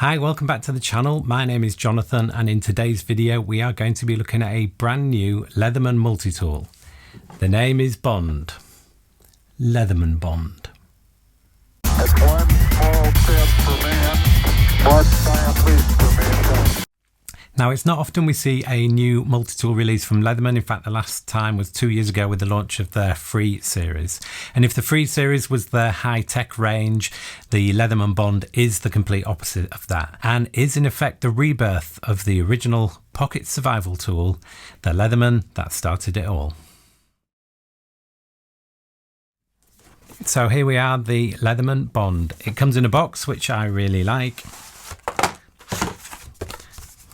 Hi, welcome back to the channel. My name is Jonathan, and in today's video we are going to be looking at a brand new Leatherman multi-tool. The name is Bond. Leatherman Bond. That's one small step for man, one giant leap for mankind. Now, it's not often we see a new multi-tool release from Leatherman. In fact, the last time was 2 years ago with the launch of their Free series. And if the Free series was their high-tech range, the Leatherman Bond is the complete opposite of that, and is in effect the rebirth of the original pocket survival tool, the Leatherman that started it all. So here we are, the Leatherman Bond. It comes in a box, which I really like.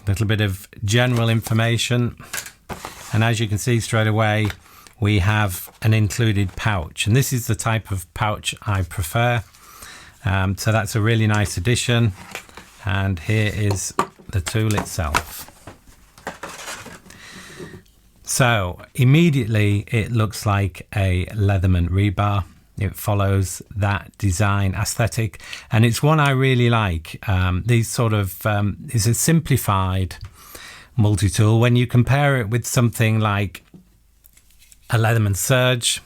Little bit of general information, and as you can see straight away we have an included pouch, and this is the type of pouch I prefer, so that's a really nice addition. And here is the tool itself. So immediately it looks like a Leatherman rebar. It follows that design aesthetic, and it's one I really like. These sort of is a simplified multi-tool. When you compare it with something like a Leatherman Surge,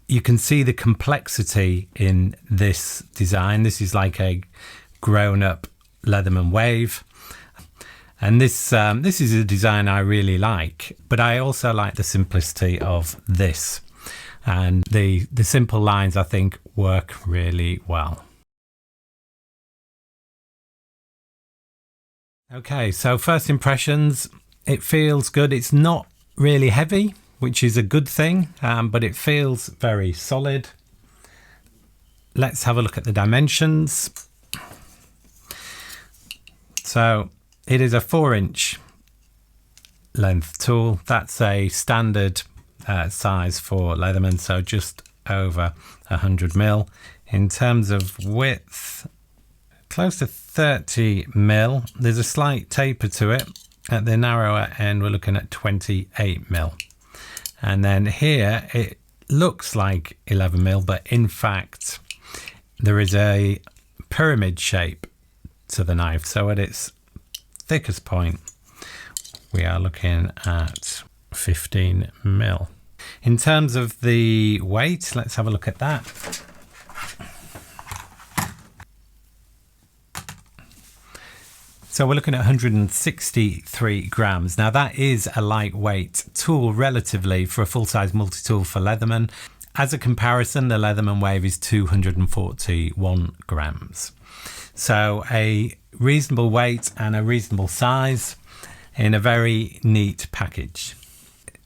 you can see the complexity in this design. This is like a grown-up Leatherman Wave, and this is a design I really like. But I also like the simplicity of this. And the simple lines, I think, work really well. Okay, so first impressions, it feels good. It's not really heavy, which is a good thing, but it feels very solid. Let's have a look at the dimensions. So it is a 4-inch length tool. That's a standard size for Leatherman, so just over 100mm. In terms of width, close to 30mm. There's a slight taper to it. At the narrower end we're looking at 28mm, and then here it looks like 11mm, but in fact there is a pyramid shape to the knife, so at its thickest point we are looking at 15mm. In terms of the weight, let's have a look at that. So we're looking at 163 grams. Now that is a lightweight tool relatively for a full-size multi-tool for Leatherman. As a comparison, the Leatherman Wave is 241 grams. So a reasonable weight and a reasonable size in a very neat package.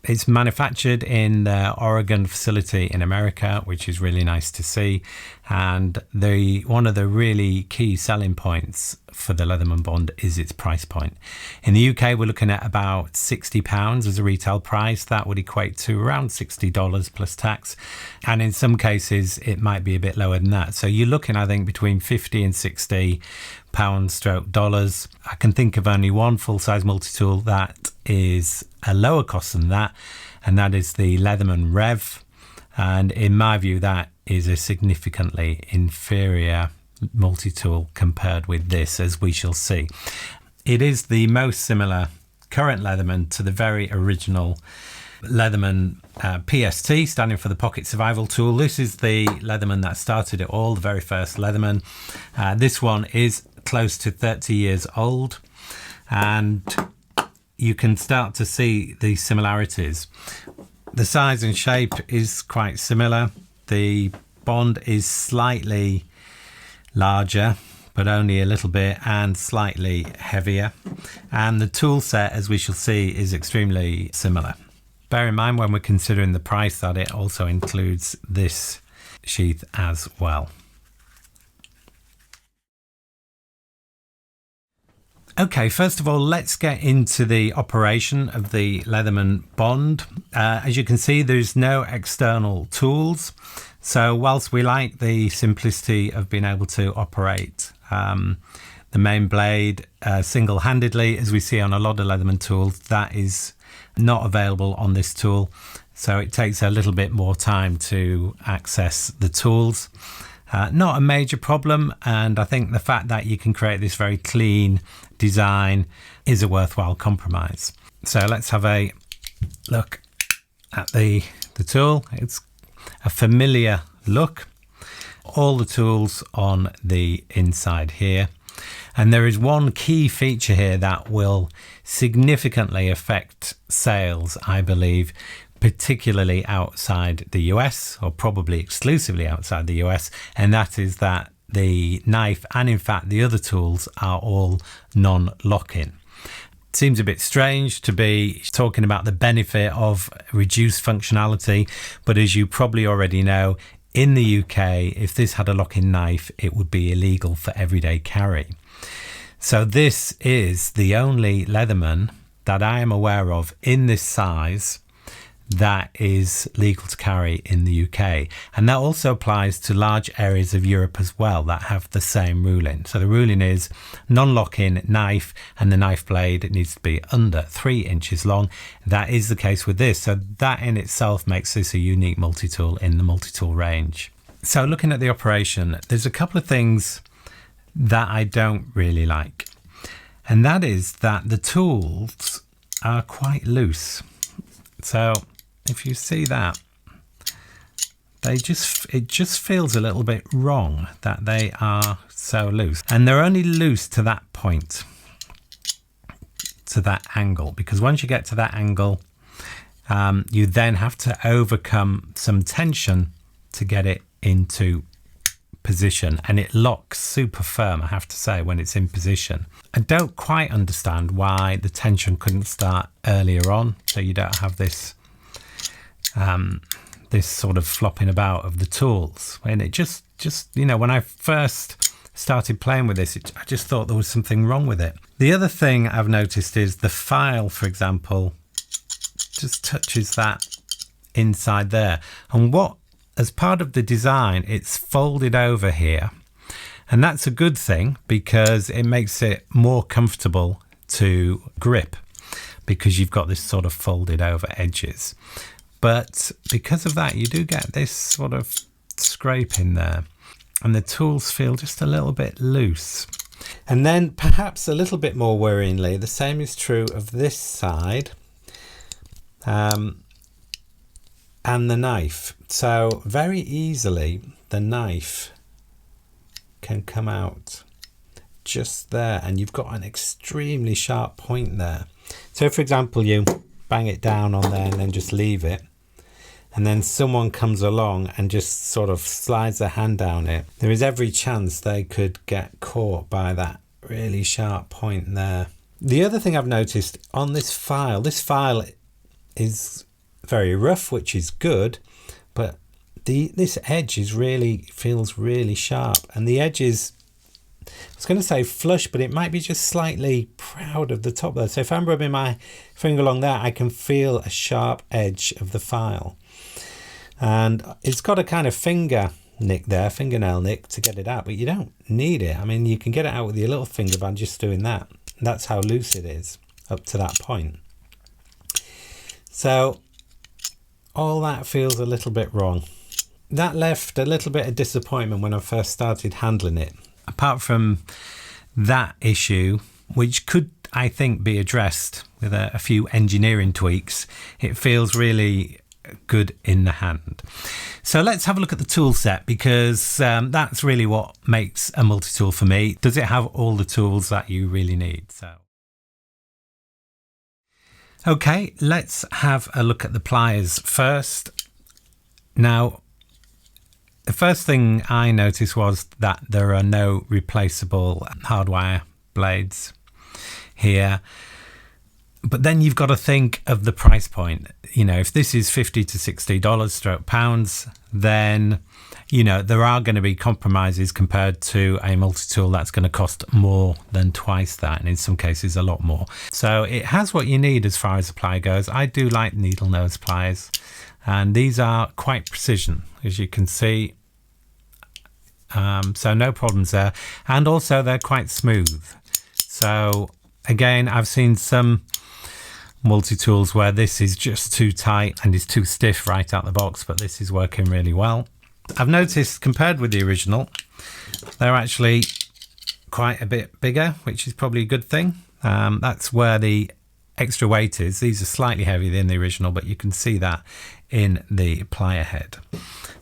It's manufactured in the Oregon facility in America, which is really nice to see. And one of the really key selling points for the Leatherman Bond is its price point. In the UK, we're looking at about £60 as a retail price. That would equate to around $60 plus tax. And in some cases, it might be a bit lower than that. So you're looking, I think, between 50 and 60 pounds/dollars. I can think of only one full-size multi-tool that is a lower cost than that, and that is the Leatherman Rev. And in my view, that is a significantly inferior multi-tool compared with this, as we shall see. It is the most similar current Leatherman to the very original Leatherman PST, standing for the Pocket Survival Tool. This is the Leatherman that started it all, the very first Leatherman. This one is close to 30 years old, and you can start to see the similarities. The size and shape is quite similar. The Bond is slightly larger, but only a little bit, and slightly heavier. And the tool set, as we shall see, is extremely similar. Bear in mind when we're considering the price that it also includes this sheath as well. Okay, first of all, let's get into the operation of the Leatherman Bond. As you can see, there's no external tools. So whilst we like the simplicity of being able to operate the main blade single-handedly, as we see on a lot of Leatherman tools, that is not available on this tool. So it takes a little bit more time to access the tools. Not a major problem, and I think the fact that you can create this very clean design is a worthwhile compromise. So let's have a look at the tool. It's a familiar look. All the tools on the inside here. And there is one key feature here that will significantly affect sales, I believe, particularly outside the US, or probably exclusively outside the US, and that is that the knife and in fact the other tools are all non-lock-in. Seems a bit strange to be talking about the benefit of reduced functionality, but as you probably already know, in the UK, if this had a lock-in knife, it would be illegal for everyday carry. So this is the only Leatherman that I am aware of in this size that is legal to carry in the UK. And that also applies to large areas of Europe as well that have the same ruling. So the ruling is non-lock-in knife, and the knife blade, it needs to be under 3 inches long. That is the case with this. So that in itself makes this a unique multi-tool in the multi-tool range. So looking at the operation, there's a couple of things that I don't really like. And that is that the tools are quite loose. So if you see that, it just feels a little bit wrong that they are so loose, and they're only loose to that point, to that angle, because once you get to that angle, you then have to overcome some tension to get it into position, and it locks super firm, I have to say, when it's in position. I don't quite understand why the tension couldn't start earlier on, so you don't have this this sort of flopping about of the tools. And it just you know, when I first started playing with this, I just thought there was something wrong with it. The other thing I've noticed is the file, for example, just touches that inside there, and what, as part of the design, it's folded over here, and that's a good thing because it makes it more comfortable to grip because you've got this sort of folded over edges. But because of that, you do get this sort of scraping there, and the tools feel just a little bit loose. And then perhaps a little bit more worryingly, the same is true of this side and the knife. So very easily the knife can come out just there, and you've got an extremely sharp point there. So for example, you bang it down on there and then just leave it, and then someone comes along and just sort of slides their hand down it, there is every chance they could get caught by that really sharp point there. The other thing I've noticed on this file is very rough, which is good, but this edge feels really sharp, and the edge is, I was going to say flush, but it might be just slightly proud of the top there. So if I'm rubbing my finger along there, I can feel a sharp edge of the file, and it's got a kind of fingernail nick to get it out, but you don't need it. I mean, you can get it out with your little finger by just doing that. That's how loose it is up to that point. So all that feels a little bit wrong. That left a little bit of disappointment when I first started handling it. Apart from that issue, which could, I think, be addressed with a few engineering tweaks, it feels really good in the hand. So let's have a look at the tool set, because that's really what makes a multi-tool for me. Does it have all the tools that you really need? So okay, let's have a look at the pliers first. Now, the first thing I noticed was that there are no replaceable hardwire blades here. But then you've got to think of the price point. You know, if this is $50 to $60 stroke pounds, then, you know, there are going to be compromises compared to a multi-tool that's going to cost more than twice that, and in some cases a lot more. So it has what you need as far as the plier goes. I do like needle nose pliers, and these are quite precision, as you can see. So no problems there, and also they're quite smooth. So again, I've seen some multi-tools where this is just too tight and is too stiff right out the box, but this is working really well. I've noticed compared with the original, they're actually quite a bit bigger, which is probably a good thing. That's where the extra weight is. These are slightly heavier than the original, but you can see that in the plier head.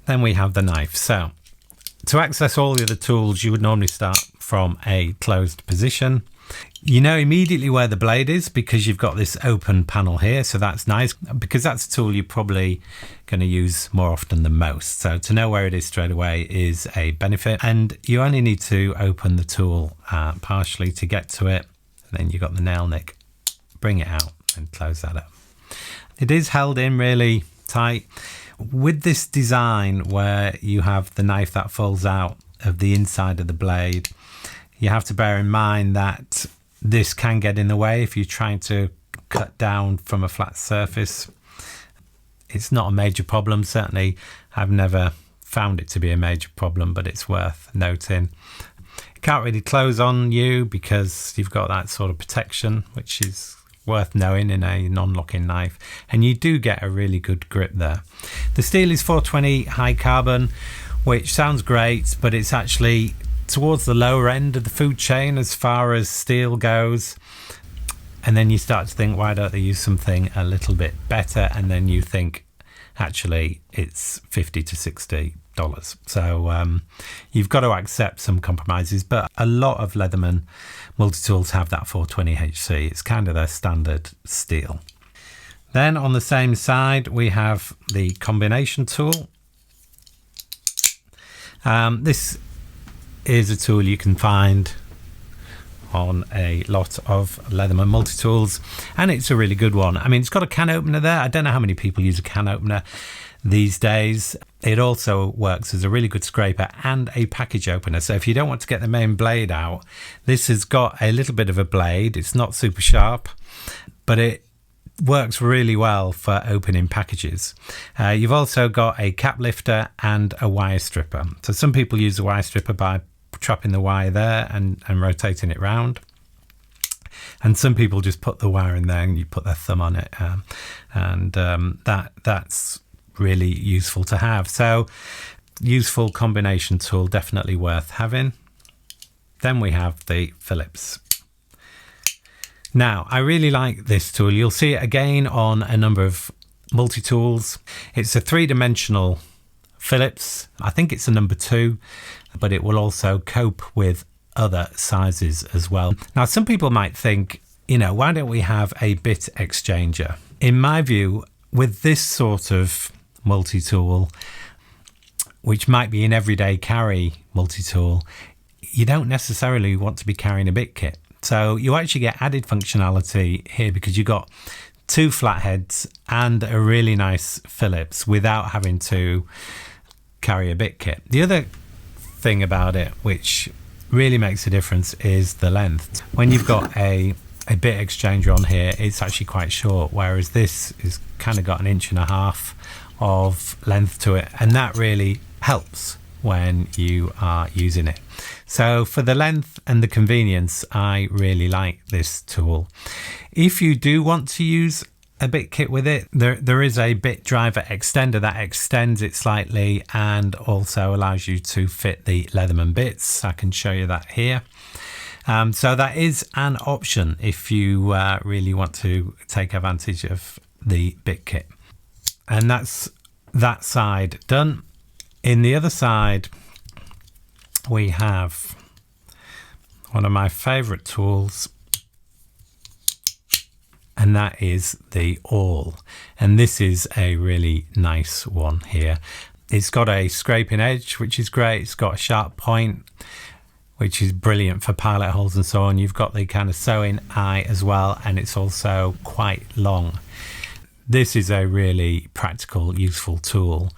Then we have the knife. So to access all the other tools, you would normally start from a closed position. You know immediately where the blade is because you've got this open panel here, so that's nice because that's a tool you're probably going to use more often than most. So to know where it is straight away is a benefit, and you only need to open the tool partially to get to it, and then you've got the nail nick. Bring it out and close that up. It is held in really tight. With this design where you have the knife that folds out of the inside of the blade, you have to bear in mind that this can get in the way if you're trying to cut down from a flat surface. It's not a major problem. Certainly, I've never found it to be a major problem, but it's worth noting. It can't really close on you because you've got that sort of protection, which is worth knowing in a non-locking knife, and you do get a really good grip there. The steel is 420 high carbon, which sounds great, but it's actually towards the lower end of the food chain as far as steel goes. And then you start to think, why don't they use something a little bit better? And then you think, actually, it's $50 to $60. So you've got to accept some compromises, but a lot of Leatherman multi-tools have that 420 HC. It's kind of their standard steel. Then on the same side, we have the combination tool. This is a tool you can find on a lot of Leatherman multi-tools, and it's a really good one. I mean, it's got a can opener there. I don't know how many people use a can opener these days. It also works as a really good scraper and a package opener. So if you don't want to get the main blade out, this has got a little bit of a blade. It's not super sharp, but it works really well for opening packages. You've also got a cap lifter and a wire stripper. So some people use the wire stripper by trapping the wire there and rotating it round, and some people just put the wire in there and you put their thumb on it, that's really useful to have. So useful combination tool, definitely worth having. Then we have the Phillips. Now I really like this tool. You'll see it again on a number of multi-tools. It's a 3-dimensional Phillips. I think it's a number 2, but it will also cope with other sizes as well. Now, some people might think, why don't we have a bit exchanger? In my view, with this sort of multi-tool, which might be an everyday carry multi-tool, you don't necessarily want to be carrying a bit kit. So you actually get added functionality here because you've got 2 flatheads and a really nice Phillips without having to carry a bit kit. The other thing about it which really makes a difference is the length. When you've got a bit exchanger on here, it's actually quite short, whereas this is kind of got 1.5 inches of length to it, and that really helps when you are using it. So for the length and the convenience, I really like this tool. If you do want to use a bit kit with it, there is a bit driver extender that extends it slightly and also allows you to fit the Leatherman bits. I can show you that here. So that is an option if you really want to take advantage of the bit kit. And that's that side done. In the other side, we have one of my favorite tools, and that is the awl. And this is a really nice one here. It's got a scraping edge, which is great. It's got a sharp point, which is brilliant for pilot holes and so on. You've got the kind of sewing eye as well, and it's also quite long. This is a really practical, useful tool.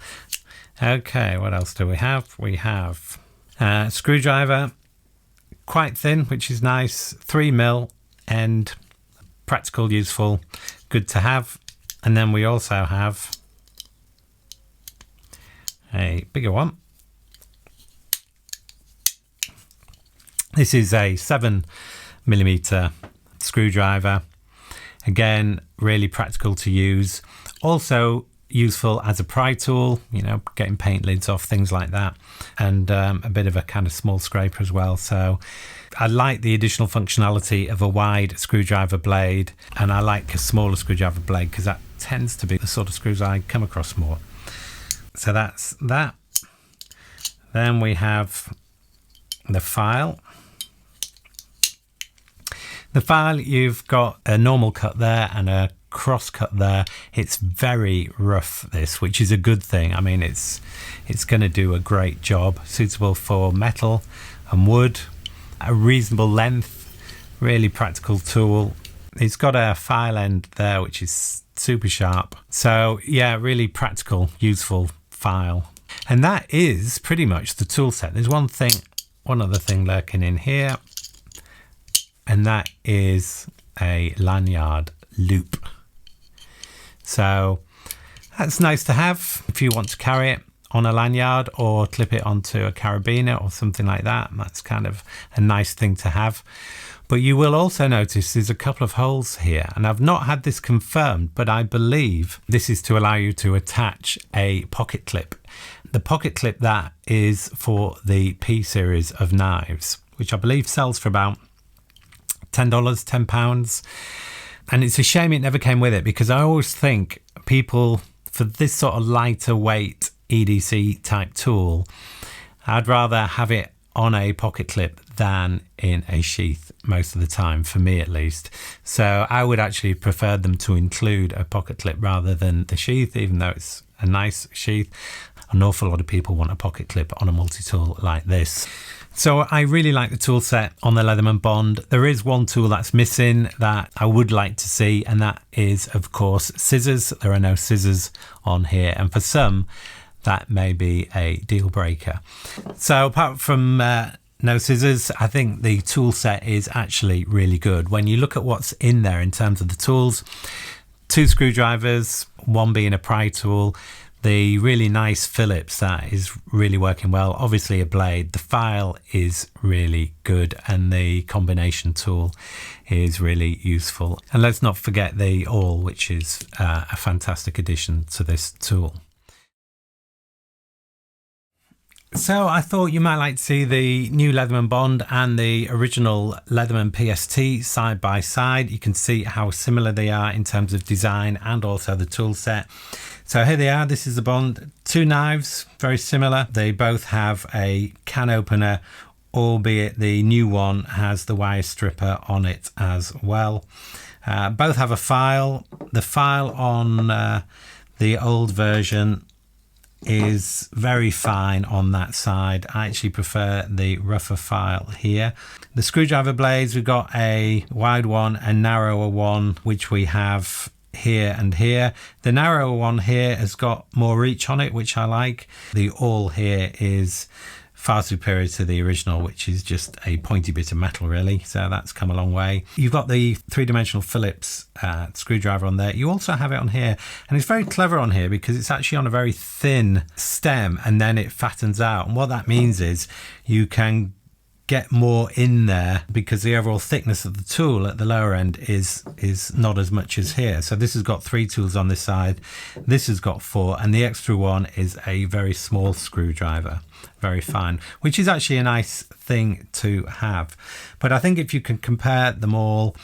Okay, what else do we have? We have a screwdriver, quite thin, which is nice, 3mm end, practical, useful, good to have. And then we also have a bigger one. This is a 7mm screwdriver. Again, really practical to use. Also useful as a pry tool, you know, getting paint lids off, things like that, and a bit of a kind of small scraper as well. So I like the additional functionality of a wide screwdriver blade, and I like a smaller screwdriver blade because that tends to be the sort of screws I come across more. So that's that. Then we have the file. The file, you've got a normal cut there and a cross cut there. It's very rough, this, which is a good thing. I mean, it's going to do a great job, suitable for metal and wood, a reasonable length, really practical tool. It's got a file end there which is super sharp, so yeah, really practical, useful file. And that is pretty much the tool set. There's one other thing lurking in here, and that is a lanyard loop. So that's nice to have if you want to carry it on a lanyard or clip it onto a carabiner or something like that. That's kind of a nice thing to have. But you will also notice there's a couple of holes here, and I've not had this confirmed, but I believe this is to allow you to attach a pocket clip. The pocket clip that is for the P series of knives, which I believe sells for about $10, £10. And it's a shame it never came with it, because I always think people, for this sort of lighter weight EDC type tool, I'd rather have it on a pocket clip than in a sheath most of the time, for me at least. So I would actually prefer them to include a pocket clip rather than the sheath, even though it's a nice sheath. An awful lot of people want a pocket clip on a multi-tool like this. So I really like the tool set on the Leatherman Bond. There is one tool that's missing that I would like to see, and that is, of course, scissors. There are no scissors on here, and for some, that may be a deal breaker. So apart from no scissors, I think the tool set is actually really good. When you look at what's in there in terms of the tools, 2 screwdrivers, one being a pry tool, the really nice Phillips that is really working well, obviously a blade, the file is really good, and the combination tool is really useful. And let's not forget the awl, which is a fantastic addition to this tool. So I thought you might like to see the new Leatherman Bond and the original Leatherman PST side by side. You can see how similar they are in terms of design and also the tool set. So here they are. This is the Bond. 2 knives, very similar. They both have a can opener, albeit the new one has the wire stripper on it as well. Both have a file. The file on the old version is very fine on that side. I actually prefer the rougher file here. The screwdriver blades, we've got a wide one and narrower one, which we have here and here. The narrower one here has got more reach on it, which I like. The awl here is far superior to the original, which is just a pointy bit of metal really, so that's come a long way. You've got the 3-dimensional Phillips screwdriver on there. You also have it on here, and it's very clever on here because it's actually on a very thin stem and then it fattens out, and what that means is you can get more in there because the overall thickness of the tool at the lower end is not as much as here. So this has got 3 tools on this side, this has got 4, and the extra one is a very small screwdriver, very fine, which is actually a nice thing to have. But I think if you can compare them all,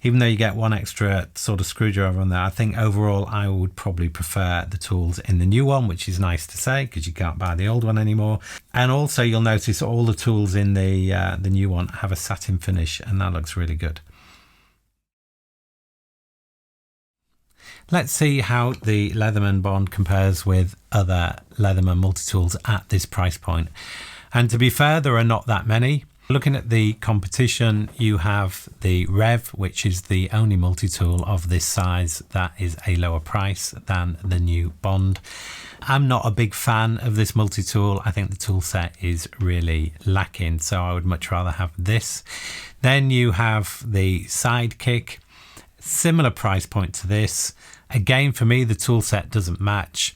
even though you get 1 extra sort of screwdriver on there, I think overall I would probably prefer the tools in the new one, which is nice to say because you can't buy the old one anymore. And also you'll notice all the tools in the new one have a satin finish, and that looks really good. Let's see how the Leatherman Bond compares with other Leatherman multi-tools at this price point. And to be fair, there are not that many. Looking at the competition, you have the Rev, which is the only multi-tool of this size that is a lower price than the new Bond. I'm not a big fan of this multi-tool. I think the tool set is really lacking, so I would much rather have this. Then you have the Sidekick, similar price point to this. Again, for me, the tool set doesn't match.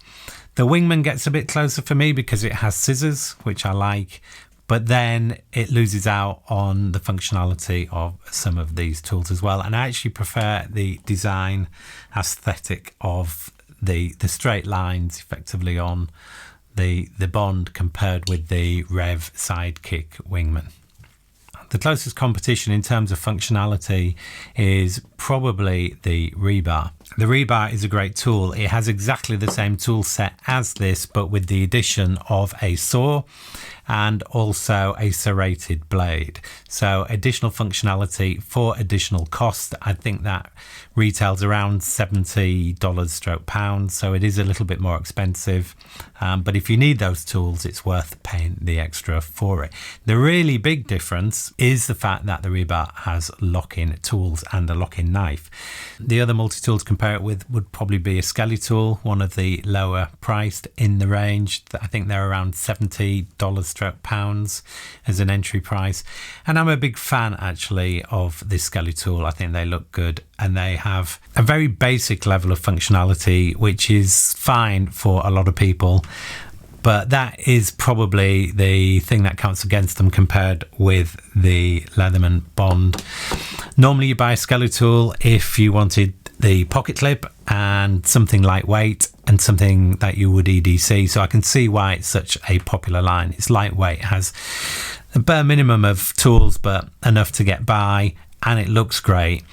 The Wingman gets a bit closer for me because it has scissors, which I like, but then it loses out on the functionality of some of these tools as well. And I actually prefer the design aesthetic of the straight lines effectively on the Bond compared with the Rev Sidekick Wingman. The closest competition in terms of functionality is probably the rebar. The rebar is a great tool. It has exactly the same tool set as this, but with the addition of a saw and also a serrated blade. So additional functionality for additional cost. I think that retails around $70/pound, so it is a little bit more expensive. But if you need those tools, it's worth paying the extra for it. The really big difference is the fact that the rebar has lock-in tools and a lock-in knife. The other multi-tools to compare it with would probably be a Skelly tool, one of the lower priced in the range. I think they're around $70/pounds as an entry price. And I'm a big fan actually of this Skelly tool. I think they look good and they have a very basic level of functionality, which is fine for a lot of people. But that is probably the thing that counts against them compared with the Leatherman Bond. Normally you buy a Skelly tool if you wanted the pocket clip and something lightweight and something that you would EDC. So I can see why it's such a popular line. It's lightweight, it has a bare minimum of tools, but enough to get by, and it looks great.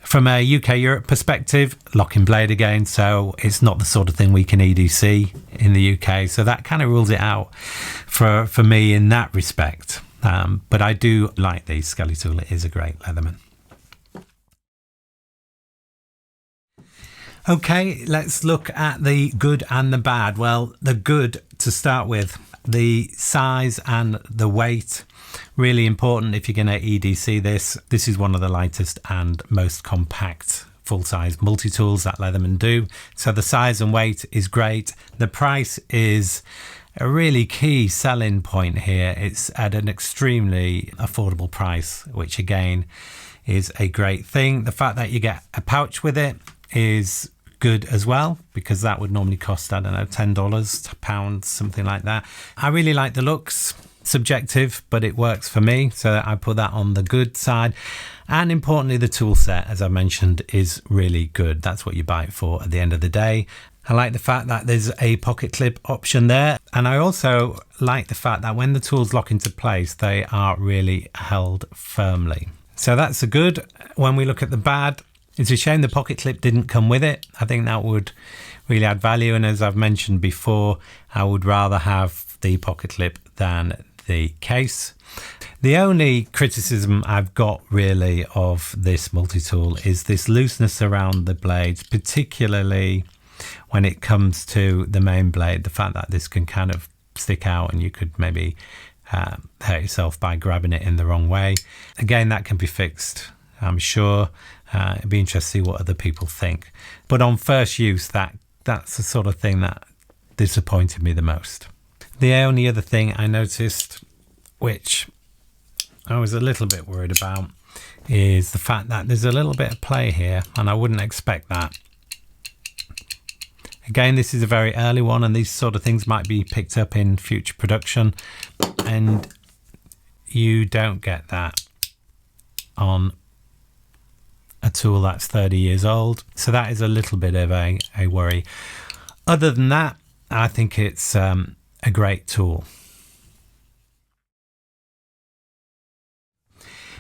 From a UK-Europe perspective, lock-in blade again, so it's not the sort of thing we can EDC in the UK, so that kind of rules it out for me in that respect. But I do like the Skelly tool. It is a great Leatherman. Okay, let's look at the good and the bad. Well, the good to start with, the size and the weight. Really important if you're going to EDC this. This is one of the lightest and most compact full-size multi-tools that Leatherman do. So the size and weight is great. The price is a really key selling point here. It's at an extremely affordable price, which again is a great thing. The fact that you get a pouch with it is good as well, because that would normally cost, I don't know, $10, pounds, something like that. I really like the looks. Subjective, but it works for me, so I put that on the good side. And importantly, the tool set, as I mentioned, is really good. That's what you buy it for at the end of the day. I like the fact that there's a pocket clip option there, and I also like the fact that when the tools lock into place, they are really held firmly. So that's the good. When we look at the bad, it's a shame the pocket clip didn't come with it. I think that would really add value, and as I've mentioned before, I would rather have the pocket clip than the case. The only criticism I've got really of this multi-tool is this looseness around the blades, particularly when it comes to the main blade. The fact that this can kind of stick out and you could maybe hurt yourself by grabbing it in the wrong way. Again, that can be fixed, I'm sure. It'd be interesting to see what other people think. But on first use, that's the sort of thing that disappointed me the most. The only other thing I noticed, which I was a little bit worried about, is the fact that there's a little bit of play here, and I wouldn't expect that. Again, this is a very early one, and these sort of things might be picked up in future production, and you don't get that on a tool that's 30 years old. So that is a little bit of a worry. Other than that, I think it's a great tool.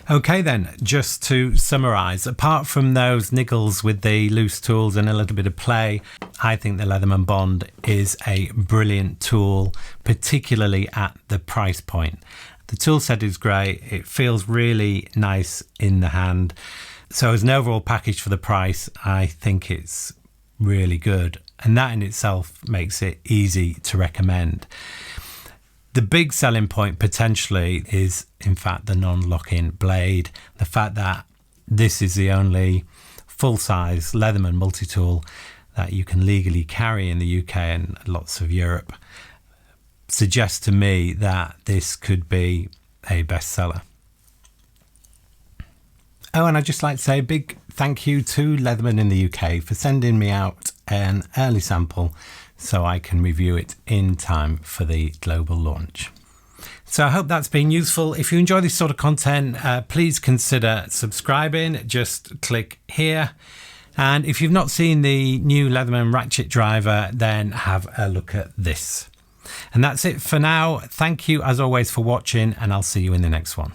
Okay then, just to summarise, apart from those niggles with the loose tools and a little bit of play, I think the Leatherman Bond is a brilliant tool, particularly at the price point. The tool set is great, it feels really nice in the hand. So as an overall package for the price, I think it's really good. And that in itself makes it easy to recommend. The big selling point potentially is, in fact, the non-lock-in blade. The fact that this is the only full-size Leatherman multi-tool that you can legally carry in the UK and lots of Europe suggests to me that this could be a bestseller. Oh, and I'd just like to say a big thank you to Leatherman in the UK for sending me out an early sample so I can review it in time for the global launch. So I hope that's been useful. If you enjoy this sort of content, please consider subscribing. Just click here And if you've not seen the new Leatherman ratchet driver, then have a look at this. And that's it for now. Thank you as always for watching, and I'll see you in the next one.